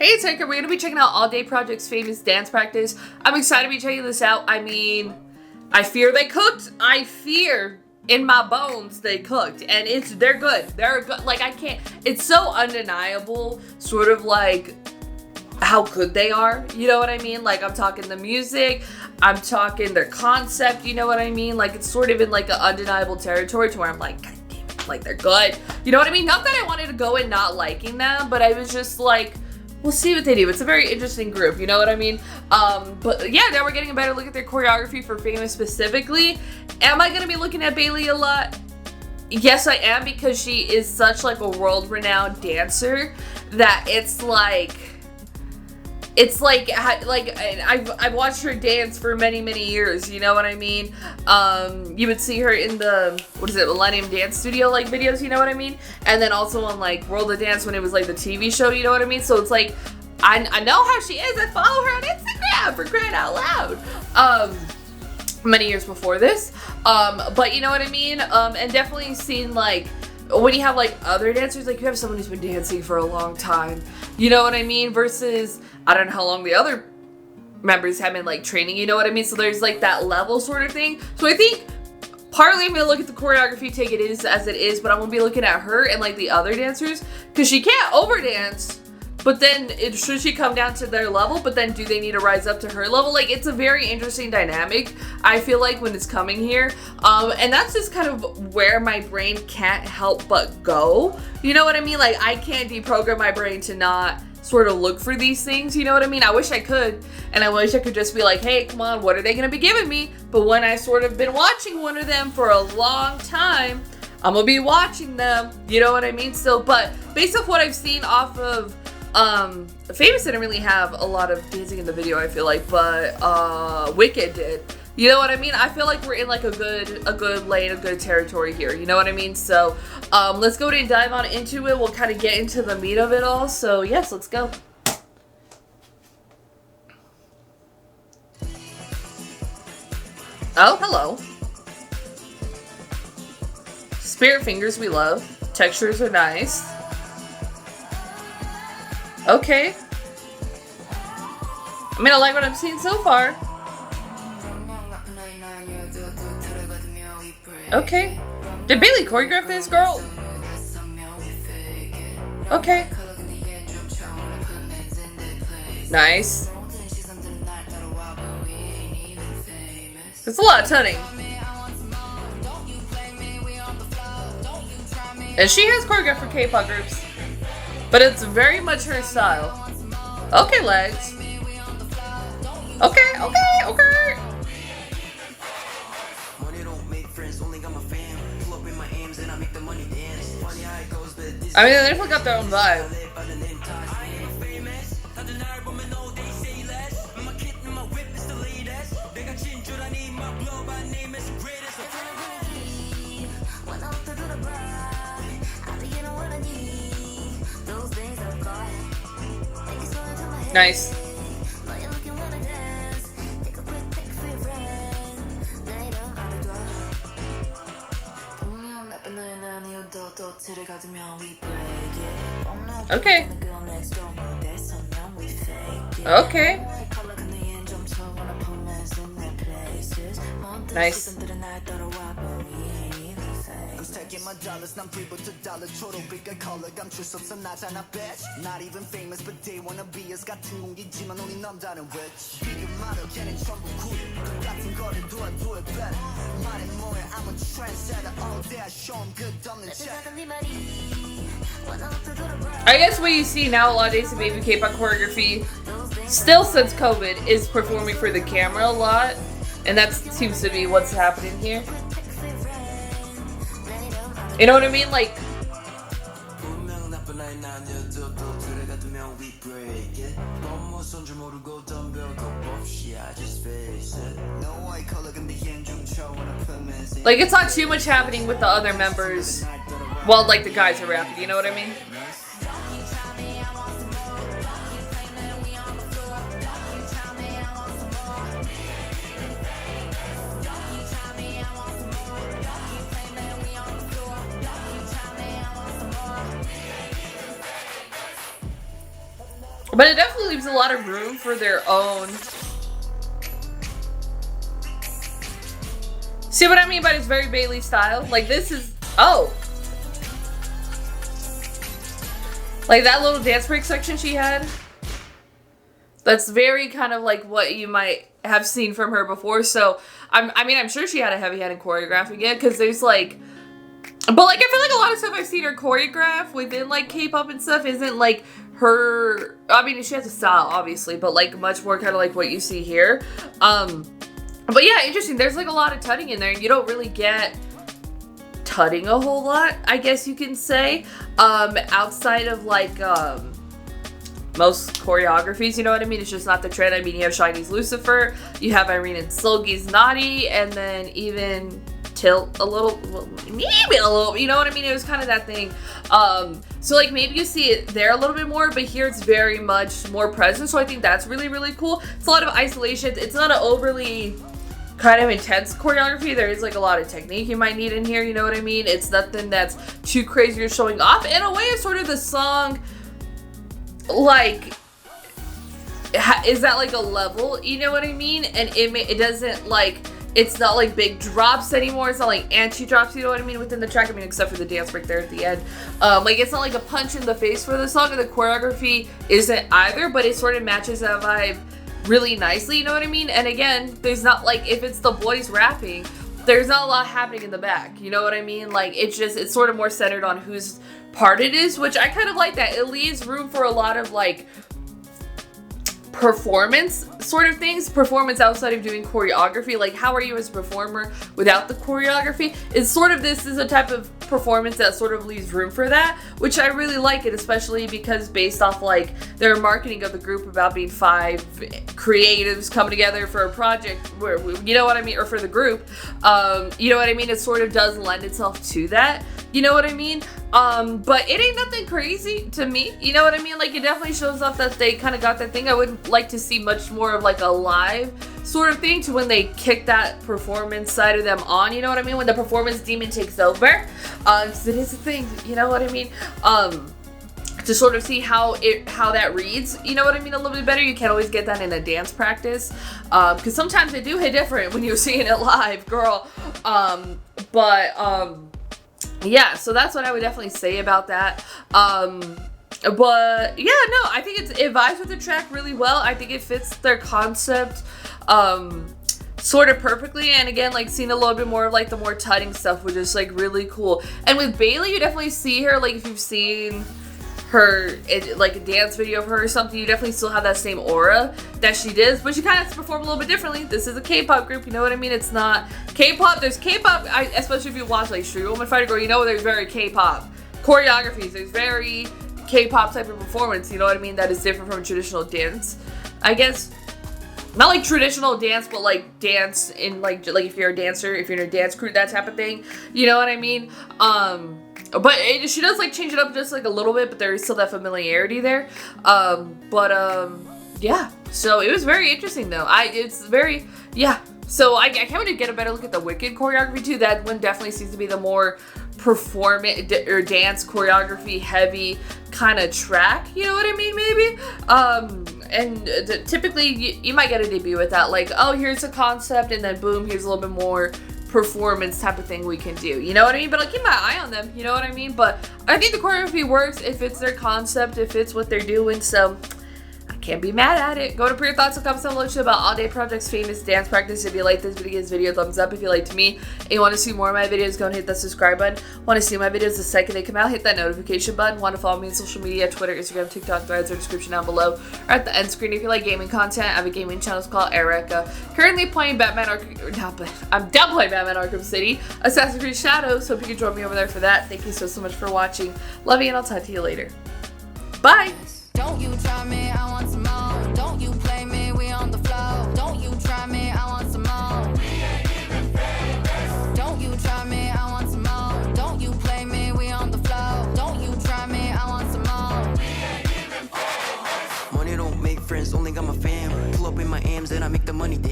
Hey, it's Erika. We're going to be checking out All Day Project's famous dance practice. I'm excited to be checking this out. I mean, I fear they cooked. I fear in my bones they cooked. And they're good. They're good. Like, I can't. It's so undeniable, sort of like how good they are. You know what I mean? Like, I'm talking the music. I'm talking their concept. You know what I mean? Like, it's sort of in like an undeniable territory to where I'm like, God damn it. Like, they're good. You know what I mean? Not that I wanted to go in not liking them, but I was just like, we'll see what they do. It's a very interesting group, you know what I mean? But yeah, now we're getting a better look at their choreography for Famous specifically. Am I gonna be looking at Bailey a lot? Yes, I am, because she is such like a world-renowned dancer that I've watched her dance for many years, you know what I mean? You would see her in the, Millennium Dance Studio like videos, you know what I mean? And then also on like World of Dance when it was like the TV show, you know what I mean? So it's like, I know how she is. I follow her on Instagram, for crying out loud. Many years before this. But you know what I mean? And definitely seen like, when you have like other dancers, like you have someone who's been dancing for a long time, you know what I mean? Versus, I don't know how long the other members have been like training, you know what I mean? So there's like that level sort of thing. So I think partly I'm gonna look at the choreography, take it is as it is, but I'm gonna be looking at her and like the other dancers, because she can't overdance. But then should she come down to their level, but then do they need to rise up to her level? Like, it's a very interesting dynamic, I feel like, when it's coming here. And that's just kind of where my brain can't help but go. You know what I mean? Like, I can't deprogram my brain to not sort of look for these things, you know what I mean? I wish I could, and I wish I could just be like, hey, come on, what are they gonna be giving me? But when I sort of been watching one of them for a long time, I'm gonna be watching them, you know what I mean? So, but based off what I've seen off of Famous didn't really have a lot of dancing in the video, I feel like, but Wicked did. You know what I mean? I feel like we're in like a good lane, a good territory here. You know what I mean? So let's go ahead and dive on into it. We'll kind of get into the meat of it all. So yes, let's go. Oh, hello. Spirit fingers we love. Textures are nice. Okay. I mean, I like what I'm seeing so far. Okay. Did Bailey choreograph this, girl? Okay. Nice. It's a lot of tutting. And she has choreographed for K-pop groups. But it's very much her style. Okay, legs. Okay. I mean, they definitely got their own vibe. Nice. Okay. Okay. Nice. I guess what you see now a lot of days in baby K-pop choreography, still since COVID, is performing for the camera a lot, and that seems to be what's happening here. You know what I mean? Like, it's not too much happening with the other members while like the guys are rapping, you know what I mean? But it definitely leaves a lot of room for their own. See what I mean by it's very Bailey style? Like this is, oh. Like that little dance break section she had. That's very kind of like what you might have seen from her before. So, I mean, I'm sure she had a heavy hand in choreographing it, because there's like, but like, I feel like a lot of stuff I've seen her choreograph within like K-pop and stuff isn't like her, I mean, she has a style, obviously, but like much more kind of like what you see here. But yeah, interesting. There's like a lot of tutting in there, and you don't really get tutting a whole lot, I guess you can say, outside of like, most choreographies, you know what I mean? It's just not the trend. I mean, you have Shiny's Lucifer, you have Irene and Seulgi's Naughty, and then even Tilt a little, well, maybe a little, you know what I mean? It was kind of that thing. So like maybe you see it there a little bit more, but here it's very much more present. So I think that's really, really cool. It's a lot of isolation. It's not an overly kind of intense choreography. There is like a lot of technique you might need in here, you know what I mean? It's nothing that's too crazy or showing off. In a way, it's sort of the song, like, is that like a level, you know what I mean? And it doesn't like, it's not like big drops anymore. It's not like anti-drops, you know what I mean, within the track. I mean, except for the dance break there at the end. Like, it's not like a punch in the face for the song, and the choreography isn't either, but it sort of matches that vibe really nicely, you know what I mean? And again, there's not like, if it's the boys rapping, there's not a lot happening in the back, you know what I mean? Like, it's just, it's sort of more centered on whose part it is, which I kind of like that. It leaves room for a lot of like performance sort of things, performance outside of doing choreography. Like, how are you as a performer without the choreography? It's sort of, this is a type of performance that sort of leaves room for that, which I really like it, especially because based off like their marketing of the group about being 5 creatives coming together for a project where, you know what I mean, or for the group, you know what I mean, it sort of does lend itself to that, you know what I mean? But it ain't nothing crazy to me, you know what I mean? Like, it definitely shows off that they kind of got that thing. I would like to see much more of like a live sort of thing to when they kick that performance side of them on, you know what I mean? When the performance demon takes over, because it is a thing, you know what I mean? To sort of see how that reads, you know what I mean, a little bit better. You can't always get that in a dance practice, because sometimes they do hit different when you're seeing it live, girl. Yeah, so that's what I would definitely say about that. But yeah, no, I think it vibes with the track really well. I think it fits their concept sort of perfectly. And again, like, seeing a little bit more of like the more tutting stuff, which is like really cool. And with Bailey, you definitely see her, like, if you've seen her like a dance video of her or something, you definitely still have that same aura that she does, but she kind of has to perform a little bit differently. This is a K-pop group, you know what I mean? It's not K-pop. There's K-pop, especially if you watch like Street Woman Fighter Girl, you know there's very K-pop choreographies. There's very K-pop type of performance, you know what I mean? That is different from traditional dance, I guess. Not like traditional dance, but like dance in like if you're a dancer, if you're in a dance crew, that type of thing, you know what I mean? But she does like change it up just like a little bit, but there is still that familiarity there. Yeah. So it was very interesting though. It's very, yeah. So I can't wait to get a better look at the Wicked choreography too. That one definitely seems to be the more performance or dance choreography heavy kind of track. You know what I mean? Maybe. And typically you might get a debut with that. Like, oh, here's a concept, and then boom, here's a little bit more performance type of thing we can do, you know what I mean? But I'll keep my eye on them, you know what I mean? But I think the choreography works. It fits their concept, it fits what they're doing, so I can't be mad at it. Go to put your thoughts and comments down below about All Day Project's famous dance practice. If you like this video, give this video a thumbs up. If you liked me and you want to see more of my videos, go and hit that subscribe button. Want to see my videos the second they come out, hit that notification button. Want to follow me on social media, Twitter, Instagram, TikTok, threads, or description down below, or at the end screen. If you like gaming content, I have a gaming channel called Erika. Currently playing I'm done playing Batman Arkham City, Assassin's Creed Shadows, so hope you can join me over there for that. Thank you so much for watching. Love you, and I'll talk to you later. Bye! Don't you try me, I want some more. Don't you play me, we on the floor. Don't you try me, I want some more. We ain't even famous. Don't you try me, I want some more. Don't you play me, we on the floor. Don't you try me, I want some more. We ain't even famous. Money don't make friends, only got my fam. Pull up in my AMs, then I make the money dance.